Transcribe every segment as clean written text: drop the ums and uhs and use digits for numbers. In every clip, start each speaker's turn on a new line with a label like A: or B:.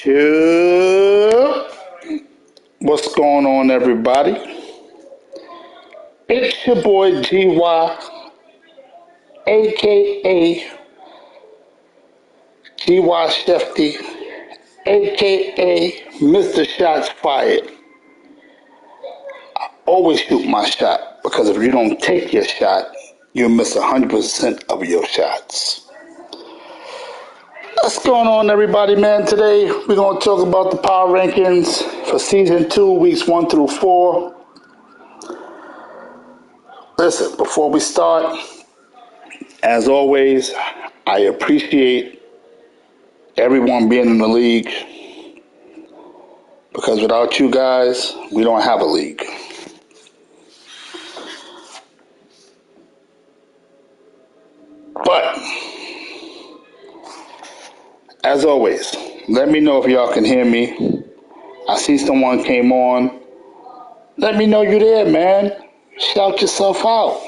A: Chip. What's going on, everybody? It's your boy Gywu, aka Gywu Shefty, aka Mr. Shots Fired. Always shoot my shot, because if you don't take your shot, you'll miss 100% of your shots. What's going on, everybody, man? Today, we're going to talk about the power rankings for Season 2, Weeks 1 through 4. Listen, before we start, as always, I appreciate everyone being in the league, because without you guys, we don't have a league. But, as always, let me know if y'all can hear me. I see someone came on. Let me know you're there, man. Shout yourself out.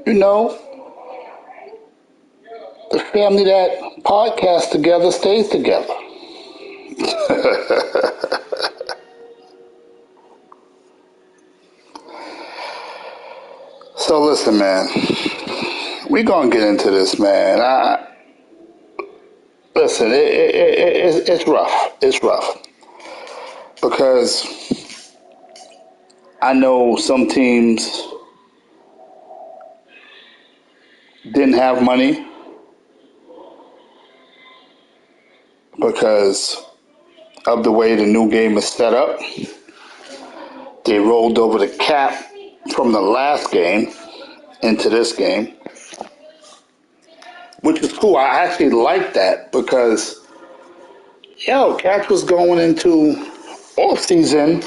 A: You know, the family that podcasts together stays together. So listen, man. We're going to get into this, man. Listen, it's rough. It's rough. Because I know some teams didn't have money because of the way the new game is set up. They rolled over the cap from the last game into this game, which is cool. I actually like that because, Cats was going into off season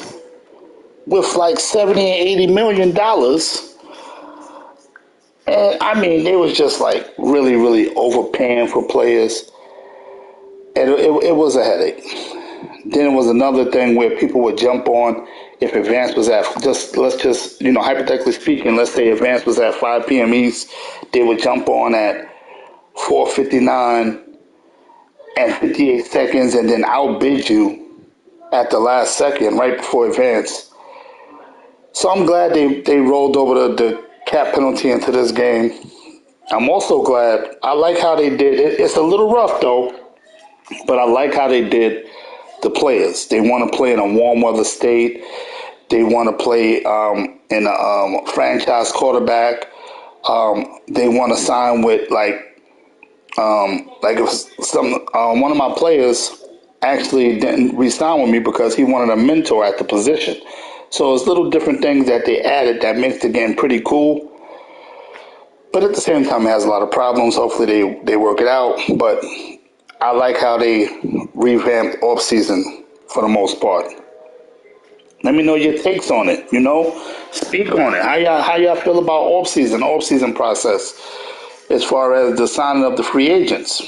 A: with like $70 and $80 million. And I mean, they was just like really, really overpaying for players. And it was a headache. Then it was another thing where people would jump on if Advance was at, let's just, hypothetically speaking, let's say Advance was at 5 p.m. East, they would jump on at 4:59 and 58 seconds and then outbid you at the last second right before Advance. So I'm glad they rolled over the cap penalty into this game. I'm also glad, I like how they did it. It's a little rough though, but I like how they did the players. They want to play in a warm weather state. They want to play in a franchise quarterback. They want to sign with if one of my players actually didn't re-sign with me because he wanted a mentor at the position. So it's little different things that they added that makes the game pretty cool. But at the same time, it has a lot of problems. Hopefully they work it out. But I like how they revamped off-season for the most part. Let me know your takes on it, Speak on it. How y'all feel about off-season process as far as the signing of the free agents?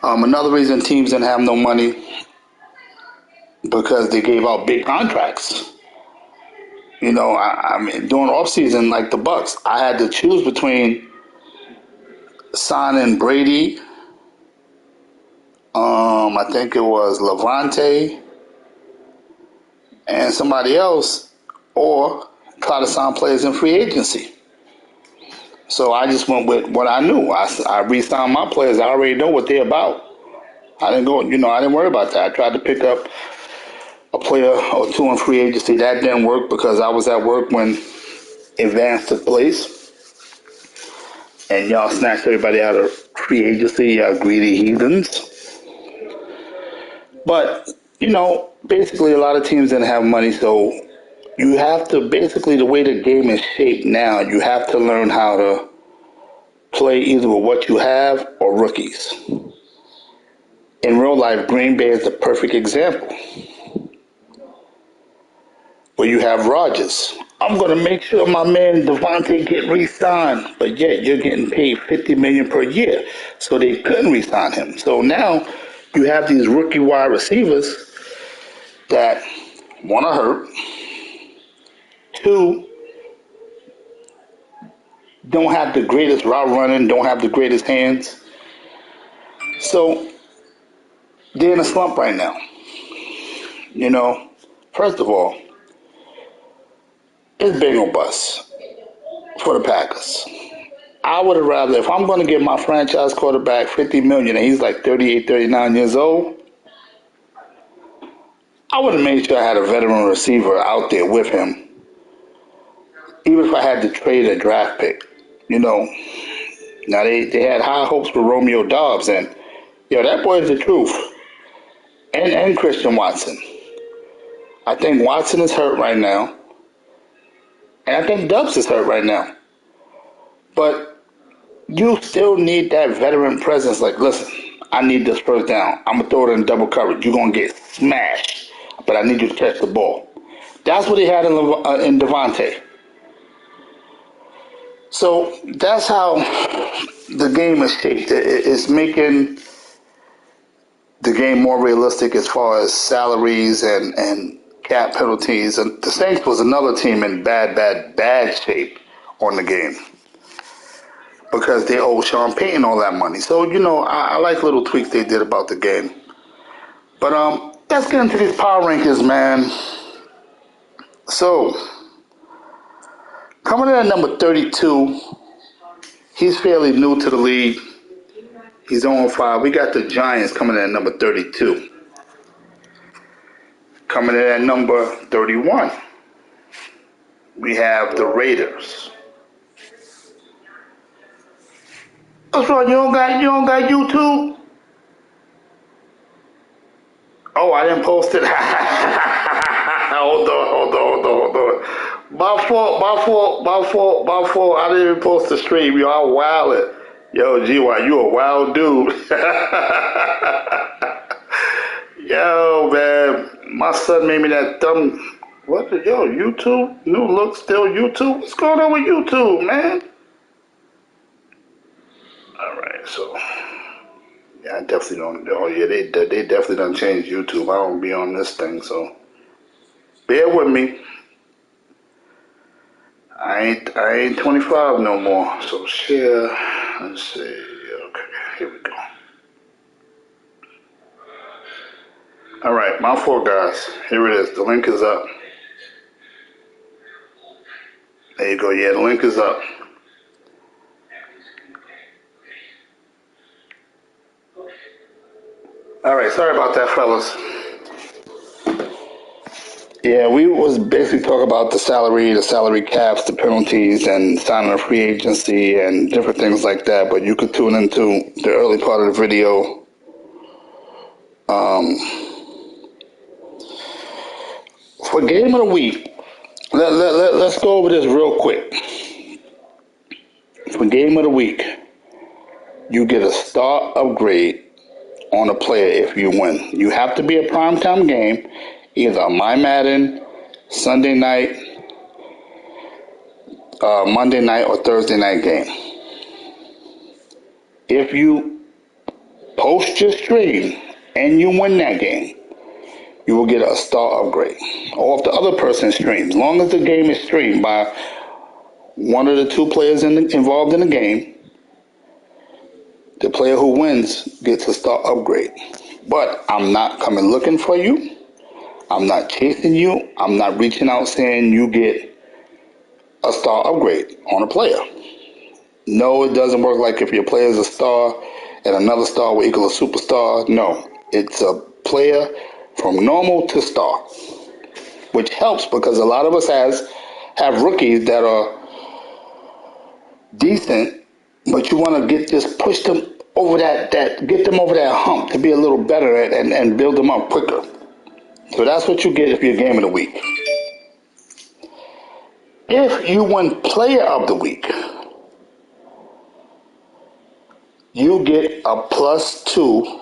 A: Another reason teams didn't have no money because they gave out big contracts. I mean, during off-season, like the Bucks, I had to choose between signing Brady, I think it was Levante, and somebody else, or try to sign players in free agency. So I just went with what I knew. I re-signed my players. I already know what they're about. I didn't go, I didn't worry about that. I tried to pick up a player or two in free agency. That didn't work because I was at work when Advance took place. And y'all snatched everybody out of free agency, y'all greedy heathens. But, basically a lot of teams didn't have money, so you have to, basically the way the game is shaped now, you have to learn how to play either with what you have or rookies. In real life, Green Bay is the perfect example. Where you have Rodgers. I'm going to make sure my man Devontae get re-signed, but yet you're getting paid $50 million per year. So they couldn't re-sign him. So now you have these rookie wide receivers that want to hurt. Two, don't have the greatest route running, don't have the greatest hands. So they're in a slump right now. You know, first of all, it's big or bust for the Packers. I would have rather, if I'm going to give my franchise quarterback $50 million and he's like 38, 39 years old, I would have made sure I had a veteran receiver out there with him, even if I had to trade a draft pick. You know, now they had high hopes for Romeo Dobbs, and that boy is the truth. And Christian Watson. I think Watson is hurt right now, and I think Dubs is hurt right now. But you still need that veteran presence. Like, listen, I need this first down. I'm going to throw it in double coverage. You're going to get smashed, but I need you to catch the ball. That's what he had in Devontae. So that's how the game is shaped. It's making the game more realistic as far as salaries and cap penalties. And the Saints was another team in bad shape on the game because they owe Sean Payton all that money. So, I like little tweaks they did about the game. But let's get into these power rankings, man. So, coming in at number 32, he's fairly new to the league. He's 0-5. We got the Giants coming in at number 32. Coming in at number 31, we have the Raiders. What's wrong? You don't got YouTube? Oh, I didn't post it. Hold on. My fault. I didn't even post the stream. Yo, I wildin'. Yo, Gywu, you a wild dude. Yo, man, my son made me that thumb. What? Yo, YouTube? New look, still YouTube? What's going on with YouTube, man? All right, so yeah, I definitely don't. Oh yeah, they definitely done changed YouTube. I don't be on this thing, so bear with me. I ain't 25 no more. So share. Let's see. Okay, here we go. All right, my fault, guys. Here it is. The link is up. There you go. Yeah, the link is up. All right, sorry about that, fellas. Yeah, we was basically talking about the salary caps, the penalties, and signing a free agency and different things like that. But you could tune into the early part of the video. For game of the week, let's go over this real quick. For game of the week, you get a star upgrade on a player if you win. You have to be a primetime game, either a My Madden, Sunday night, Monday night, or Thursday night game. If you post your stream and you win that game, you will get a star upgrade. Or if the other person streams, as long as the game is streamed by one of the two players involved in the game, the player who wins gets a star upgrade. But I'm not coming looking for you. I'm not chasing you. I'm not reaching out saying you get a star upgrade on a player. No, it doesn't work like if your player is a star and another star will equal a superstar. No, it's a player from normal to star, which helps because a lot of us have rookies that are decent, but you want to push them over get them over that hump to be a little better and build them up quicker. So that's what you get if you're game of the week. If you win player of the week, you get a +2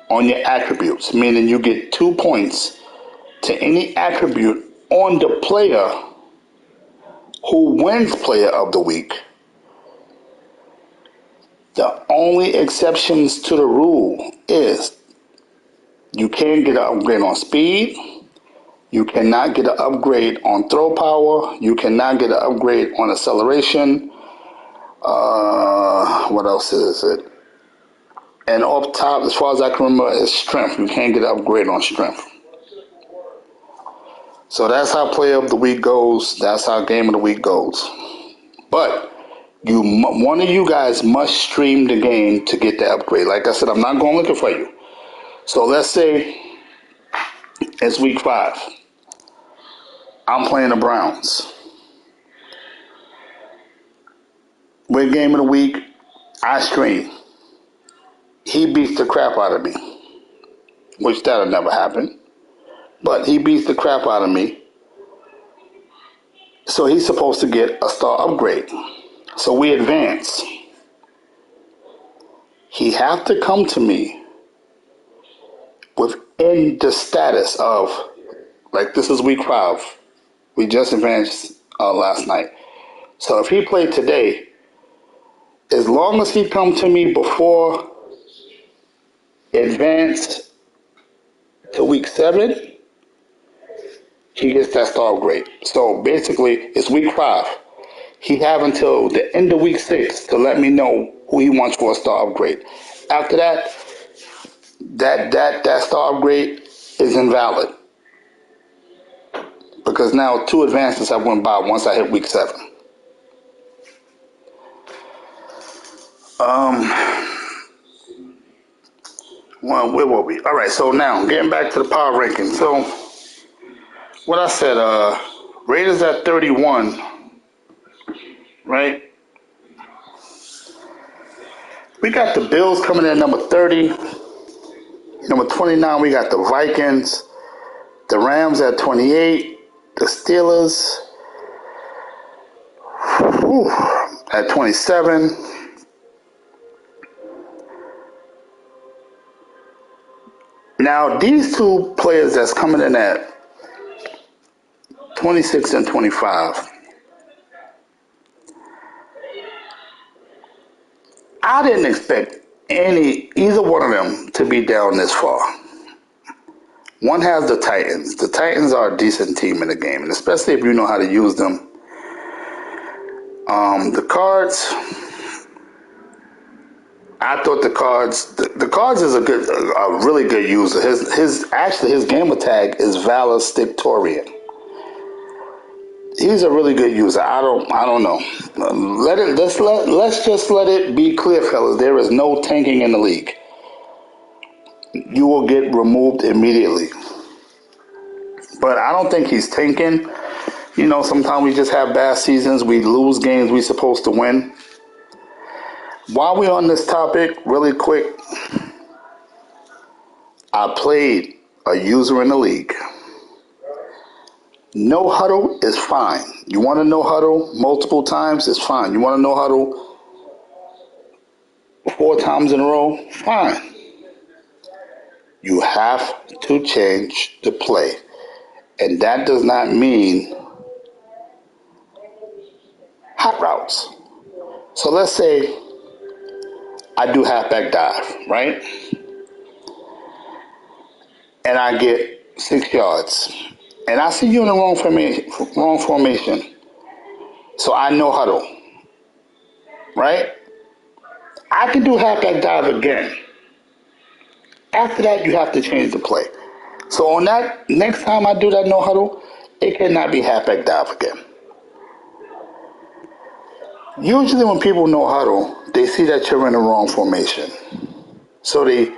A: on your attributes, meaning you get 2 points to any attribute on the player who wins player of the week. The only exceptions to the rule is you can't get an upgrade on speed, you cannot get an upgrade on throw power, you cannot get an upgrade on acceleration. What else is it? And up top, as far as I can remember, is strength. You can't get an upgrade on strength. So that's how player of the week goes. That's how game of the week goes. But one of you guys must stream the game to get the upgrade. Like I said, I'm not going looking for you. So let's say it's week 5. I'm playing the Browns. With game of the week, I stream. He beats the crap out of me, which that'll never happen. But he beats the crap out of me. So he's supposed to get a star upgrade. So we advance. He have to come to me within the status of, like this is week 5. We just advanced last night. So if he played today, as long as he come to me before advance to week 7, he gets that star upgrade. So basically, it's week 5. He have until the end of week 6 to let me know who he wants for a star upgrade. After that, that star upgrade is invalid because now 2 advances have went by once I hit week 7. Well, where were we? All right, so now getting back to the power ranking. So what I said, Raiders at 31, right? We got the Bills coming in at number 30. Number 29, we got the Vikings. The Rams at 28. The Steelers at 27. Now, these 2 players that's coming in at 26 and 25, I didn't expect either one of them to be down this far. One has the Titans. The Titans are a decent team in the game, and especially if you know how to use them. The Cards, I thought the Cards is a really good user. His gamer tag is Valedictorian. He's a really good user. I don't know. Let's just let it be clear, fellas. There is no tanking in the league. You will get removed immediately. But I don't think he's tanking. You know, sometimes we just have bad seasons. We lose games we're supposed to win. While we're on this topic, really quick, I played a user in the league. No huddle is fine. You want to no huddle multiple times? It's fine. You want to no huddle 4 times in a row? Fine. You have to change the play. And that does not mean hot routes. So let's say I do halfback dive, right? And I get 6 yards. And I see you in the wrong formation. So I no huddle. Right? I can do halfback dive again. After that, you have to change the play. So on that, next time I do that no huddle, it cannot be halfback dive again. Usually when people no huddle, they see that you're in the wrong formation. So they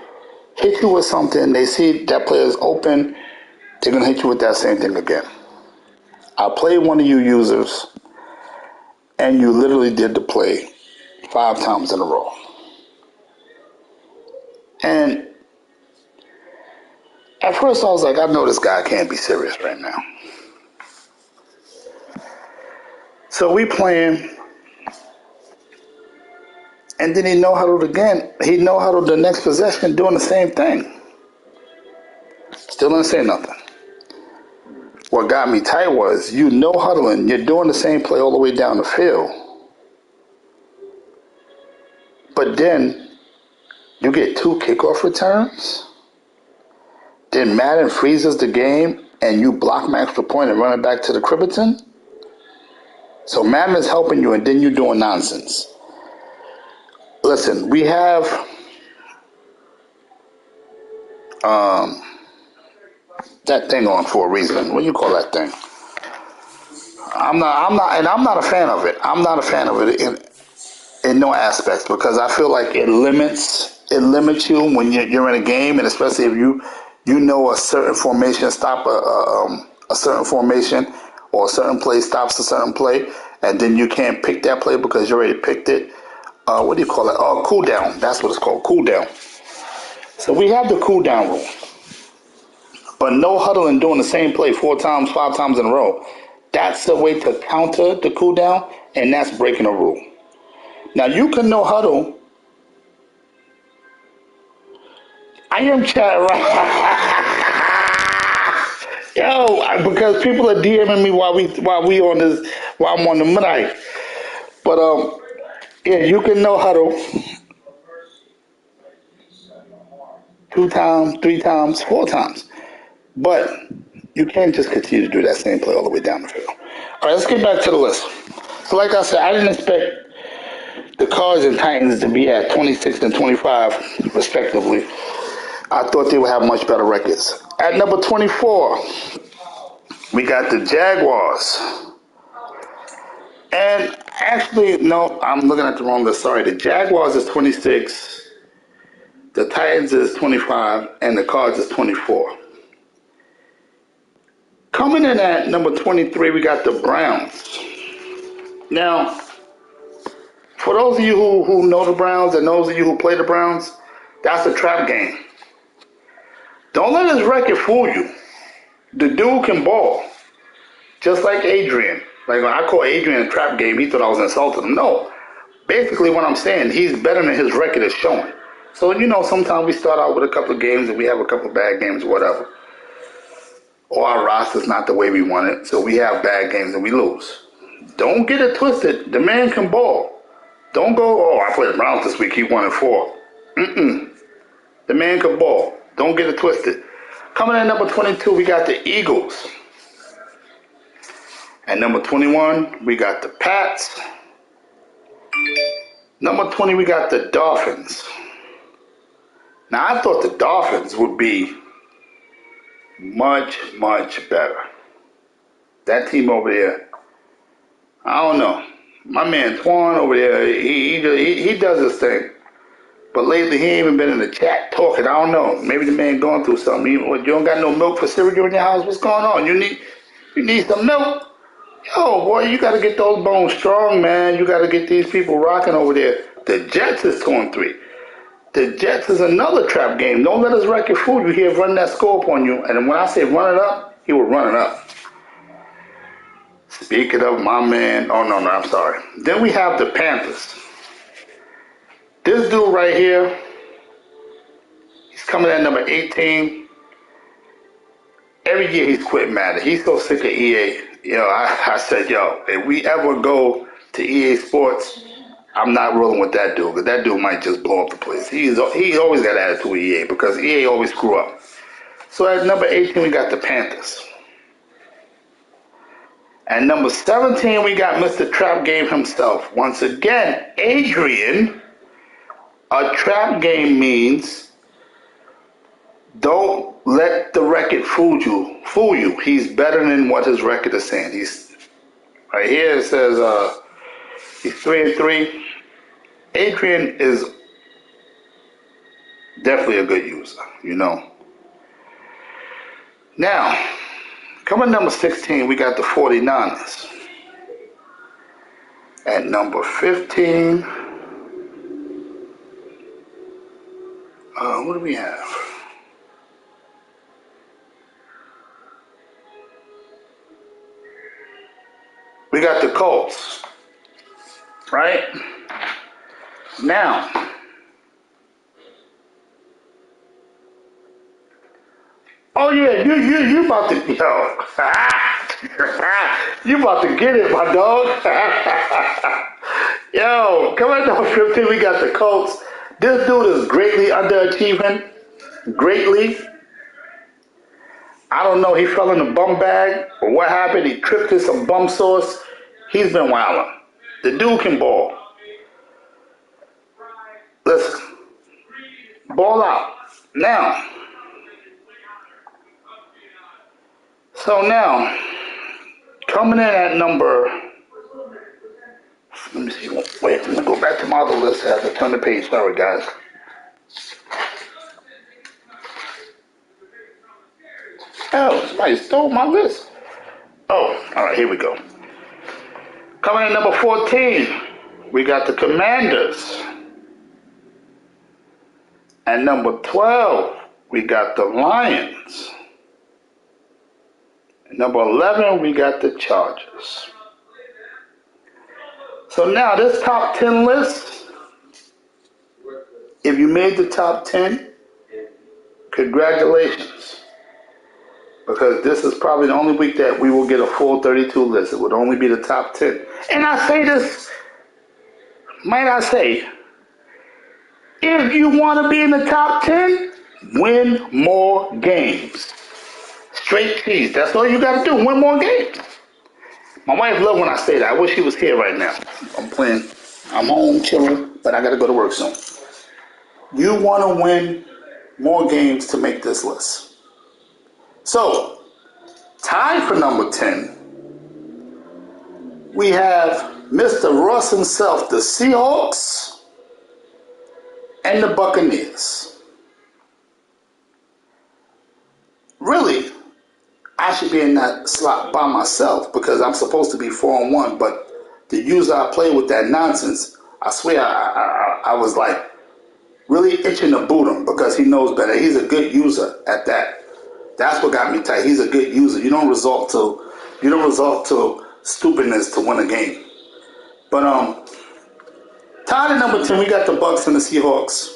A: hit you with something, they see that player's open, they're going to hit you with that same thing again. I played one of you users, and you literally did the play 5 times in a row. And at first I was like, I know this guy can't be serious right now. So we playing, and then he no huddled again. He no huddled the next possession doing the same thing. Still didn't say nothing. What got me tight was you no huddling, you're doing the same play all the way down the field. But then you get 2 kickoff returns. Then Madden freezes the game and you block my extra point and run it back to the Cribberton. So Madden is helping you and then you're doing nonsense. Listen, we have um, that thing on for a reason. What do you call that thing? I'm not a fan of it. I'm not a fan of it in no aspects because I feel like it limits you when you're in a game, and especially if you know a certain formation stop a certain formation or a certain play stops a certain play, and then you can't pick that play because you already picked it. What do you call it? Cool down. That's what it's called. Cool down. So we have the cool down rule, but no huddling doing the same play 4 times, 5 times in a row. That's the way to counter the cool down, and that's breaking a rule. Now you can no huddle. I am chat right. Yo, because people are DMing me while we on this while I'm on the mic. But yeah, you can no huddle 2 times, 3 times, 4 times. But you can't just continue to do that same play all the way down the field. All right, let's get back to the list. So like I said, I didn't expect the Cards and Titans to be at 26 and 25 respectively. I thought they would have much better records. At number 24, we got the Jaguars. And actually, no, I'm looking at the wrong list. Sorry, the Jaguars is 26, the Titans is 25, and the Cards is 24. Coming in at number 23, we got the Browns. Now, for those of you who know the Browns and those of you who play the Browns, that's a trap game. Don't let his record fool you. The dude can ball. Just like Adrian. Like when I call Adrian a trap game, he thought I was insulting him. No. Basically what I'm saying, he's better than his record is showing. So, sometimes we start out with a couple of games and we have a couple of bad games or whatever. Or our roster's not the way we want it, so we have bad games and we lose. Don't get it twisted. The man can ball. Don't go, I played the Browns this week, he won at 4. The man can ball. Don't get it twisted. Coming in at number 22, we got the Eagles. At number 21, we got the Pats. Number 20, we got the Dolphins. Now, I thought the Dolphins would be much, much better. That team over there, I don't know. My man Twan over there, he does his thing. But lately, he ain't even been in the chat talking. I don't know. Maybe the man going through something. You don't got no milk for cereal in your house? What's going on? You need some milk? Yo, boy, you got to get those bones strong, man. You got to get these people rocking over there. The Jets is 2-3. The Jets is another trap game. Don't let us wreck your food. You hear run that score up on you. And when I say run it up, he will run it up. Speaking of my man, no, I'm sorry. Then we have the Panthers. This dude right here, he's coming at number 18. Every year he's quitting Madden. He's so sick of EA. I said, if we ever go to EA Sports, I'm not rolling with that dude because that dude might just blow up the place. He always got attitude with EA because EA always screw up. So at number 18, we got the Panthers. At number 17, we got Mr. Trap Game himself. Once again, Adrian. A trap game means don't let the record fool you. He's better than what his record is saying. He's right here. It says he's 3-3. Adrian is definitely a good user. Now, coming number 16, we got the 49ers. At number 15, what do we have? We got the Colts, right? Now, oh yeah, you about to you about to get it, my dog. Yo, coming at number 15, we got the Colts. This dude is greatly underachieving. Greatly. I don't know, he fell in the bum bag or what happened. He tripped in some bum sauce. He's been wilding. The dude can ball. Listen, ball out. Now, So now, coming in at number, let me see, wait, let me go back to my other list. I have to turn the page, sorry guys. Oh, somebody stole my list. Oh, all right, here we go. Coming in at number 14, we got the Commanders. At number 12, we got the Lions. At number 11, we got the Chargers. So now this top 10 list, if you made the top 10, congratulations. Because this is probably the only week that we will get a full 32 list. It would only be the top 10. And I say this, might I say, if you want to be in the top 10, win more games. Straight cheese. That's all you got to do. Win more games. My wife loves when I say that. I wish she was here right now. I'm home chilling, but I got to go to work soon. You want to win more games to make this list. So, tied for number 10, we have Mr. Russ himself, the Seahawks, and the Buccaneers. Really, I should be in that slot by myself because I'm supposed to be 4-1, but the user I play with that nonsense, I swear I was like really itching to boot him because he knows better. He's a good user at that. That's what got me tight. He's a good user. You don't resort to stupidness to win a game. But tied at number 10, we got the Bucs and the Seahawks.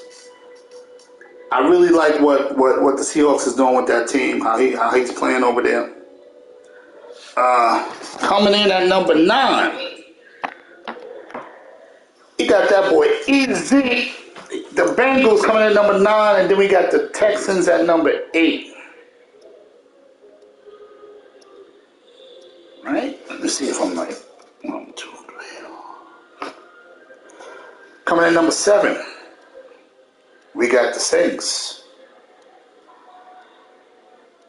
A: I really like what the Seahawks is doing with that team, how he's playing over there. Coming in at number 9, we got that boy Easy. The Bengals coming in at number 9, and then we got the Texans at number 8. Right? Let me see if I'm right. 1, 2, 3. Coming in at number 7. We got the Saints.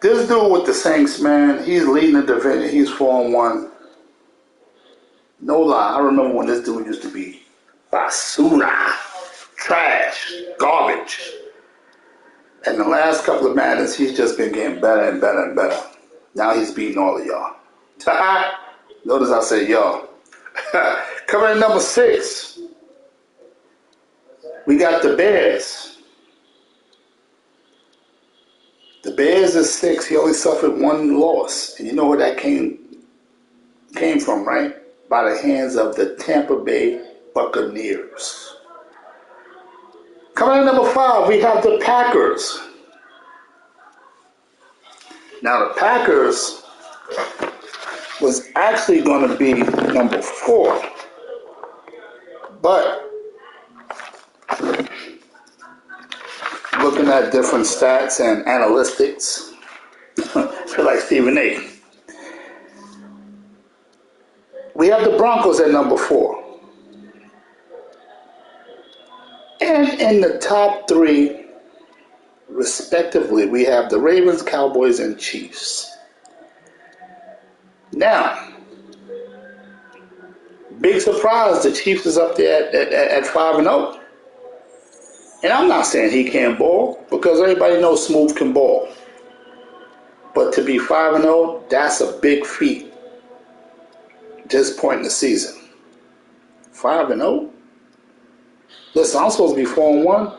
A: This dude with the Saints, man, he's leading the division. He's 4-1. No lie, I remember when this dude used to be basura, trash, garbage. And the last couple of matches, he's just been getting better and better and better. Now he's beating all of y'all. Notice I said y'all. Coming in number 6, we got the Bears. The Bears is 6. He only suffered 1 loss. And you know where that came from, right? By the hands of the Tampa Bay Buccaneers. Coming in number 5, we have the Packers. Now the Packers was actually going to be number 4. But looking at different stats and analytics, I feel like Stephen A. We have the Broncos at number 4. And in the top 3, respectively, we have the Ravens, Cowboys, and Chiefs. Now, big surprise, the Chiefs is up there at 5-0. And I'm not saying he can't ball, because everybody knows Smooth can ball. But to be 5-0, that's a big feat. This point in the season. 5-0? Listen, I'm supposed to be 4-1.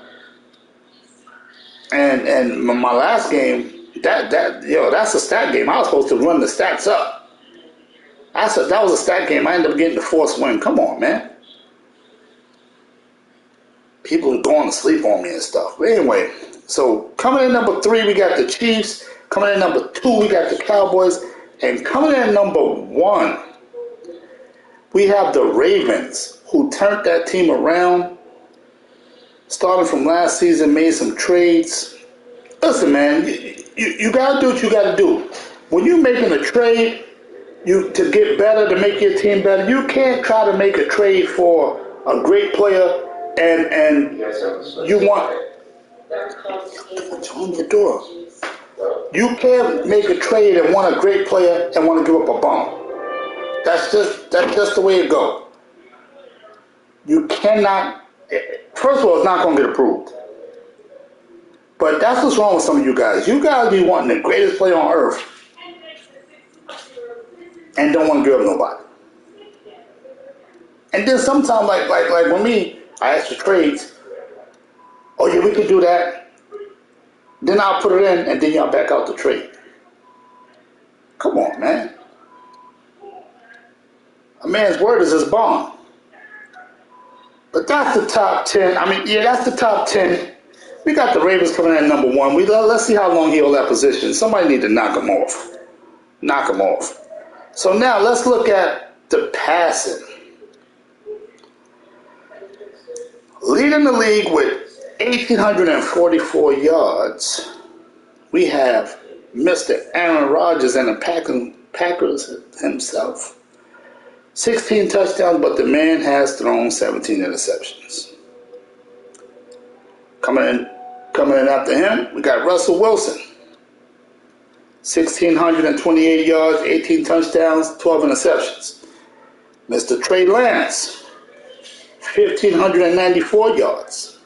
A: And my last game, that's a stat game. I was supposed to run the stats up. That was a stat game. I ended up getting the forced win. Come on, man. People going to sleep on me and stuff. But anyway, so coming in number 3, we got the Chiefs. Coming in number 2, we got the Cowboys. And coming in number 1, we have the Ravens, who turned that team around. Starting from last season, made some trades. Listen, man, you got to do what you got to do. When you're making a trade to get better, to make your team better, you can't try to make a trade for a great player and you want... What's on your door? You can't make a trade and want a great player and want to give up a bum. That's just the way it goes. You cannot. First of all, it's not going to get approved. But that's what's wrong with some of you guys. You guys be wanting the greatest player on earth and don't want to give up nobody. And then sometimes, like with me, I ask for trades. Oh yeah, we could do that. Then I'll put it in, and then y'all back out the trade. Come on, man. A man's word is his bond. But that's the top 10. I mean, yeah, that's the top 10. We got the Ravens coming in at number 1. Let's see how long he hold that position. Somebody need to knock him off. Knock him off. So now let's look at the passing. Leading the league with 1,844 yards, we have Mr. Aaron Rodgers and the Packers himself. 16 touchdowns, but the man has thrown 17 interceptions. Coming in after him, we got Russell Wilson. 1,628 yards, 18 touchdowns, 12 interceptions. Mr. Trey Lance, 1,594 yards,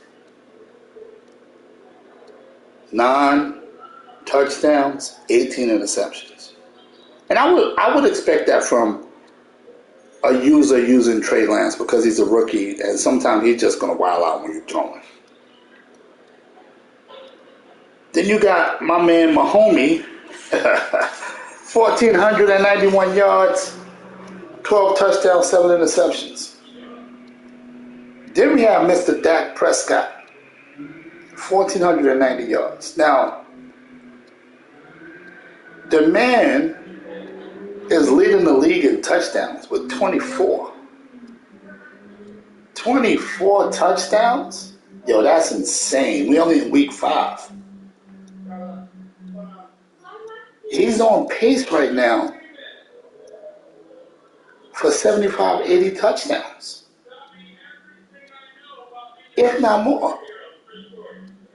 A: 9 touchdowns, 18 interceptions. And I would expect that from a user using Trey Lance because he's a rookie and sometimes he's just going to wild out when you're throwing. Then you got my man Mahomie, 1,491 yards, 12 touchdowns, 7 interceptions. Then we have Mr. Dak Prescott, 1,490 yards. Now, the man is leading the league in touchdowns with 24. 24 touchdowns? Yo, that's insane. We only in week 5. He's on pace right now for 75, 80 touchdowns. If not more.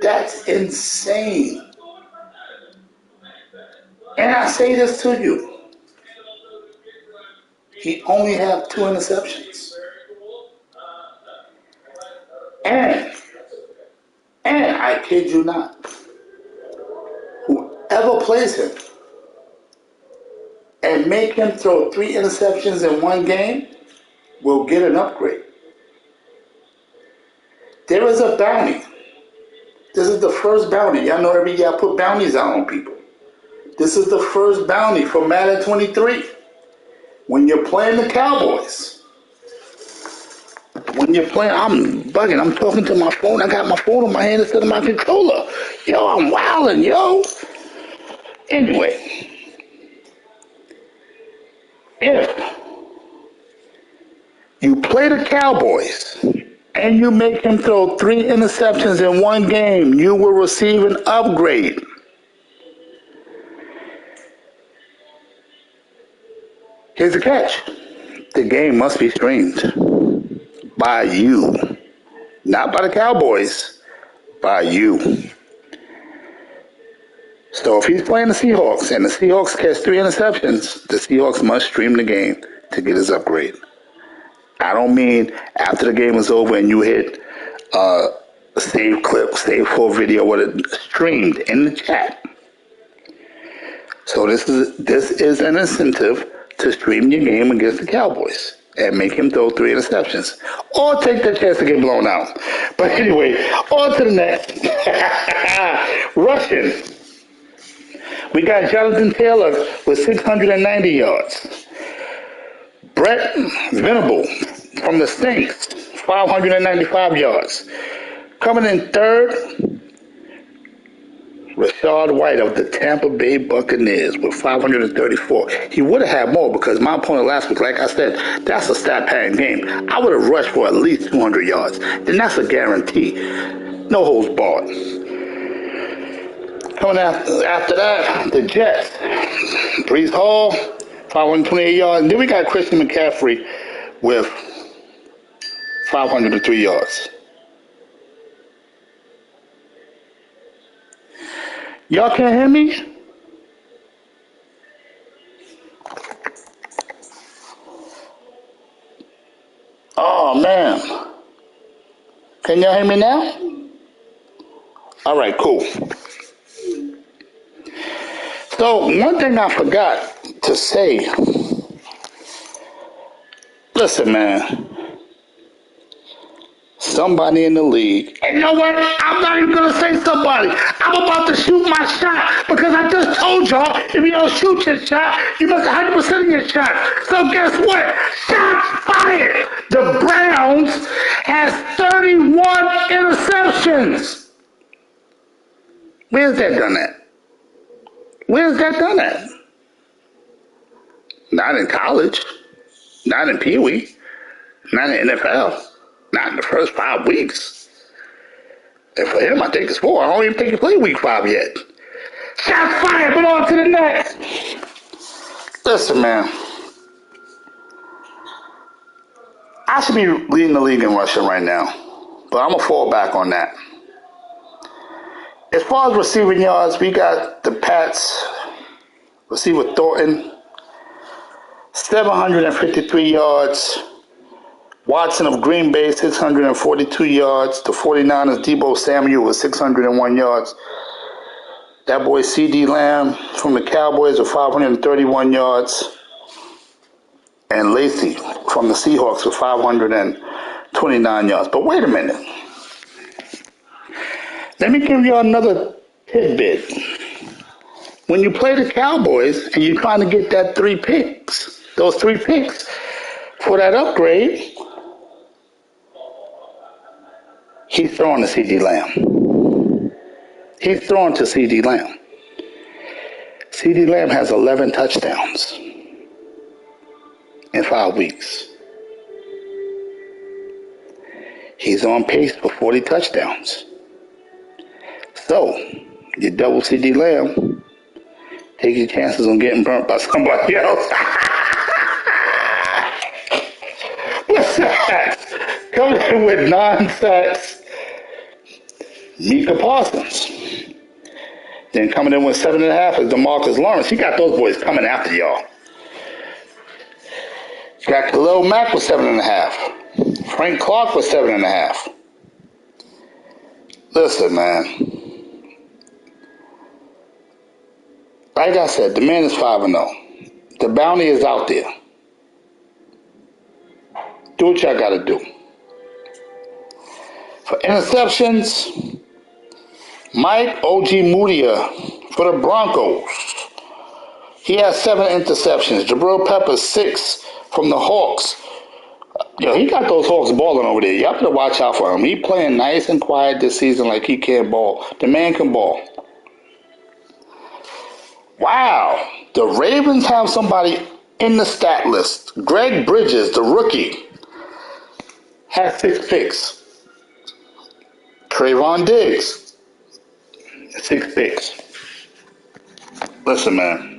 A: That's insane. And I say this to you. He only had 2 interceptions. And I kid you not, whoever plays him and make him throw 3 interceptions in one game will get an upgrade. There is a bounty. This is the first bounty. Y'all know every year I put bounties out on people. This is the first bounty for Madden 23. When you're playing the Cowboys, when you're playing, I'm bugging. I'm talking to my phone. I got my phone in my hand instead of my controller. Yo, I'm wilding, yo. Anyway, if you play the Cowboys and you make him throw 3 interceptions in one game, you will receive an upgrade. Here's the catch. The game must be streamed by you. Not by the Cowboys, by you. So if he's playing the Seahawks and the Seahawks catch 3 interceptions, the Seahawks must stream the game to get his upgrade. I don't mean after the game is over and you hit save clip, save full video, what it streamed in the chat. So this is an incentive to stream your game against the Cowboys and make him throw 3 interceptions. Or take the chance to get blown out. But anyway, on to the next. Rushing. We got Jonathan Taylor with 690 yards. Brett Venable from the Saints, 595 yards. Coming in third, Rachaad White of the Tampa Bay Buccaneers with 534. He would have had more because my opponent last week, like I said, that's a stat-padding game. I would have rushed for at least 200 yards. Then that's a guarantee. No holds barred. Coming after that, the Jets. Breece Hall, 528 yards. And then we got Christian McCaffrey with 503 yards. Y'all can't hear me? Oh, man. Can y'all hear me now? All right, cool. So, one thing I forgot to say. Listen, man. Somebody in the league. And you know what? I'm not even going to say somebody. I'm about to shoot my shot because I just told y'all if you don't shoot your shot, you must 100% of your shot. So guess what? Shots fired. The Browns has 31 interceptions. Where's that done at? Where's that done at? Not in college. Not in Pee Wee. Not in the NFL. Not in the first 5 weeks. And for him, I think it's 4. I don't even think he played week 5 yet. Shots fired, but on to the next. Listen, man. I should be leading the league in rushing right now. But I'm going to fall back on that. As far as receiving yards, we got the Pats. Receiver Thornton. 753 yards. Watson of Green Bay, 642 yards. The 49ers, Deebo Samuel with 601 yards. That boy C.D. Lamb from the Cowboys with 531 yards. And Lacey from the Seahawks with 529 yards. But wait a minute. Let me give you another tidbit. When you play the Cowboys and you're trying to get that 3 picks, those 3 picks for that upgrade, he's throwing to C.D. Lamb. He's throwing to C.D. Lamb. C.D. Lamb has 11 touchdowns in 5 weeks. He's on pace for 40 touchdowns. So, you double C.D. Lamb, take your chances on getting burnt by somebody else. What's that? Coming in with 9 sacks. Micah Parsons. Then coming in with 7.5 is DeMarcus Lawrence. He got those boys coming after y'all. Got Khalil Mack with 7.5. Frank Clark with 7.5. Listen, man. Like I said, the man is 5-0. The bounty is out there. Do what y'all gotta do. For interceptions, Mike Ojemudia for the Broncos. He has 7 interceptions. Jabril Peppers 6 from the Hawks. Yo, he got those Hawks balling over there. Y'all better watch out for him. He playing nice and quiet this season like he can't ball. The man can ball. Wow. The Ravens have somebody in the stat list. Greg Bridges, the rookie, has 6 picks. Trayvon Diggs, 6 picks. Listen, man.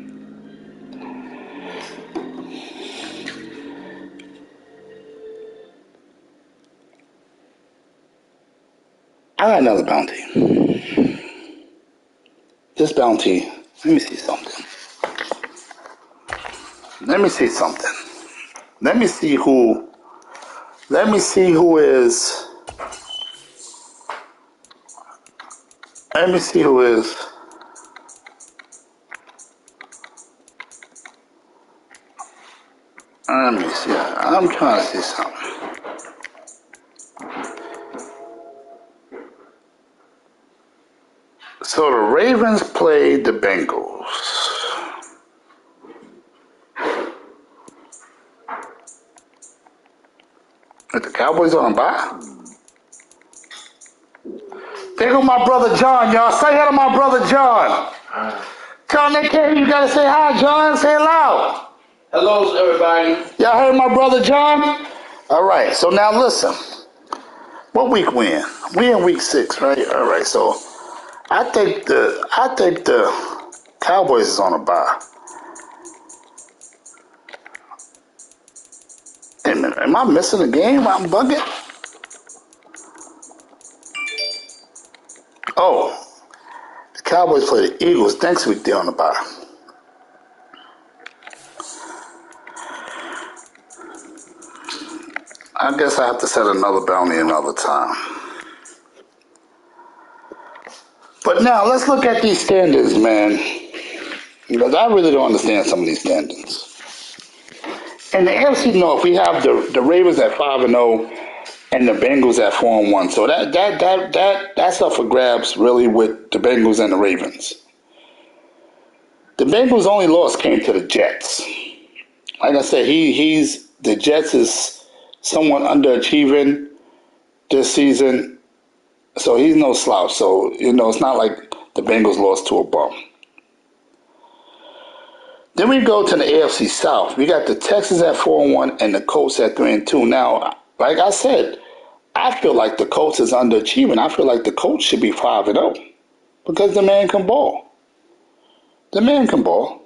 A: I got another bounty. This bounty, let me see something. Let me see something. Let me see who is. Let me see who is. Let me see. I'm trying to see something. So the Ravens played the Bengals. Are the Cowboys on a bye? There go my brother John, y'all. Say hi to my brother John. Tell Nick K you gotta say hi, John. Say it loud.
B: Hello, everybody.
A: Y'all heard my brother John? All right. So now listen. What week we in? We in week 6, right? All right. So I think the Cowboys is on a bye. Wait a minute. Am I missing a game? I'm bugging. Oh, the Cowboys. Cowboys play the Eagles next week. They're on the bye. I guess I have to set another bounty another time. But now let's look at these standings, man. Because I really don't understand some of these standings. In the AFC North, we have the Ravens at 5-0 and the Bengals at 4-1. So that's up for grabs, really, with the Bengals and the Ravens. The Bengals' only loss came to the Jets. Like I said, the Jets is somewhat underachieving this season, so he's no slouch. So it's not like the Bengals lost to a bum. Then we go to the AFC South. We got the Texans at 4-1 and the Colts at 3-2. Now, like I said, I feel like the Colts is underachieving. I feel like the Colts should be 5-0 because the man can ball. The man can ball.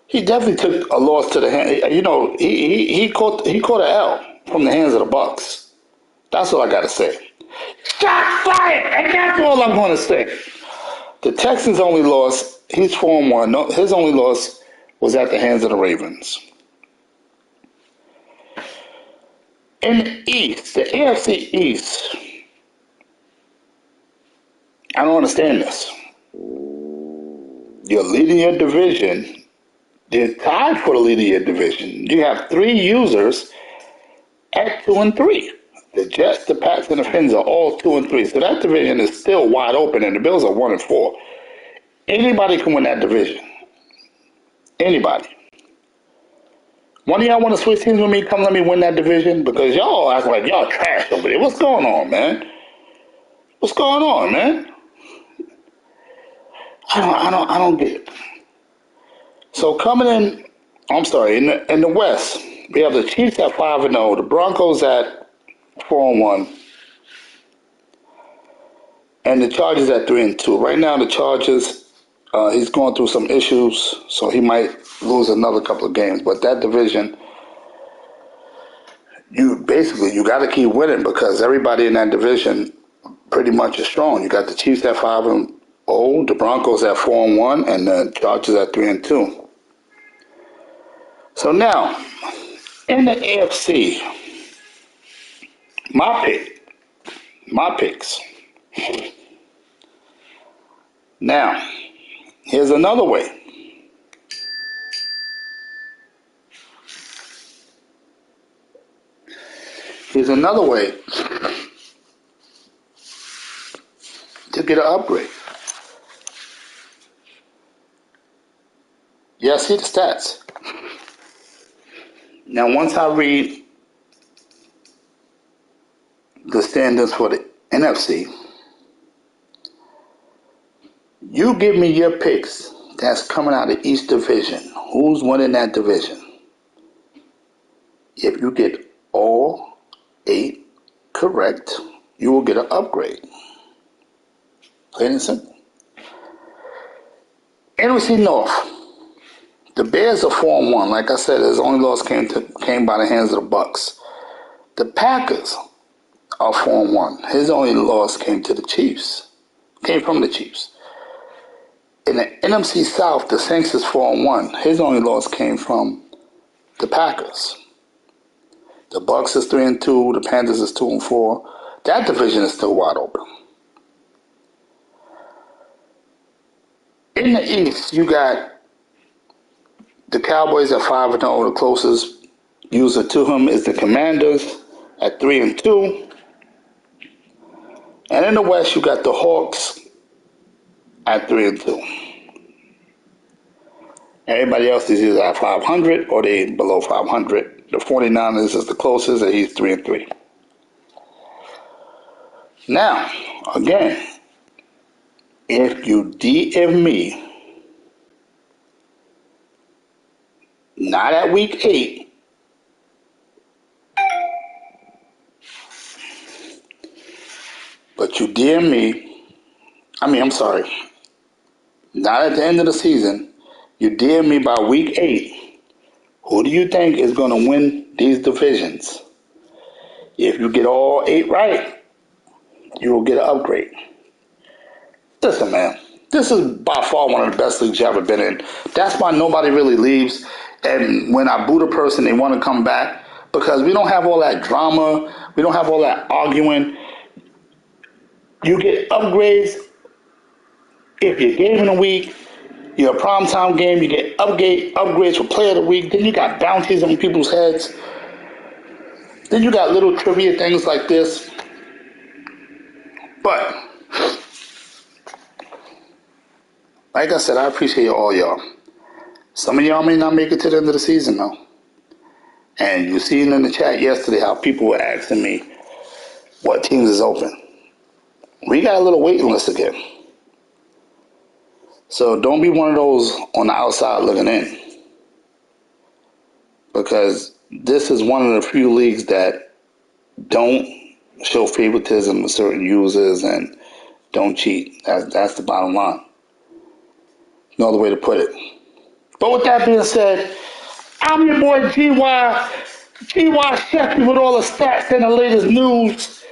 A: He definitely took a loss to the hand. He caught an L from the hands of the Bucks. That's all I gotta say. Shots fired, and that's all I'm gonna say. The Texans only lost. He's 4-1. No, his only loss was at the hands of the Ravens. In the East, the AFC East, I don't understand this. You're leading your division. They're tied for the lead of your division. You have 3 users at 2-3. The Jets, the Pats, and the Fins are all 2-3. So that division is still wide open, and the Bills are 1-4. Anybody can win that division. Anybody. One of y'all want to switch teams with me? Come let me win that division, because y'all act like y'all trash over there. What's going on, man? What's going on, man? I don't get it. So coming in, I'm sorry, in the West, we have the Chiefs at 5-0, the Broncos at 4-1, and the Chargers at 3-2. Right now, the Chargers, he's going through some issues, so he might lose another couple of games. But that division, you got to keep winning, because everybody in that division pretty much is strong. You got the Chiefs at 5-0, the Broncos at 4-1, and the Chargers at 3-2. So now, in the AFC, my picks. Now, here's another way. Here's another way to get an upgrade. Yeah, see the stats. Now, once I read the standings for the NFC, you give me your picks that's coming out of each division. Who's winning that division? If you get all 8 correct, you will get an upgrade. Plain and simple. NFC North. The Bears are 4-1. Like I said, his only loss came by the hands of the Bucks. The Packers are 4-1. His only loss came from the Chiefs. In the NFC South, the Saints is 4-1. His only loss came from the Packers. The Bucks is 3-2. The Panthers is 2-4. That division is still wide open. In the East, you got the Cowboys at 5-0. The closest user to him is the Commanders at 3-2. And in the West, you got the Hawks at 3-2. Everybody else is either at 500 or they below 500. The 49ers is the closest, and he's 3-3. Now, again, if you DM me, not at week 8, but you DM me, not at the end of the season, you DM me by week 8, who do you think is going to win these divisions? If you get all 8 right, you will get an upgrade. Listen, man, this is by far one of the best leagues you've ever been in. That's why nobody really leaves. And when I boot a person, they want to come back because we don't have all that drama. We don't have all that arguing. You get upgrades if you're game in a week. You're a primetime game. You get upgrades for player of the week. Then you got bounties on people's heads. Then you got little trivia things like this. But like I said, I appreciate all y'all. Some of y'all may not make it to the end of the season though. And you seen in the chat yesterday how people were asking me what teams is open. We got a little waiting list again. So don't be one of those on the outside looking in. Because this is one of the few leagues that don't show favoritism to certain users and don't cheat. That's the bottom line. No other way to put it. But with that being said, I'm your boy Gywu Sheffy with all the stats and the latest news,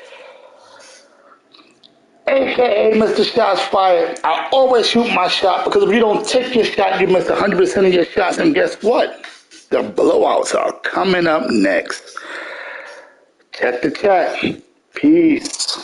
A: aka Mr. Shots Fired. I always shoot my shot because if you don't take your shot, you miss 100% of your shots. And guess what? The blowouts are coming up next. Check the chat. Peace.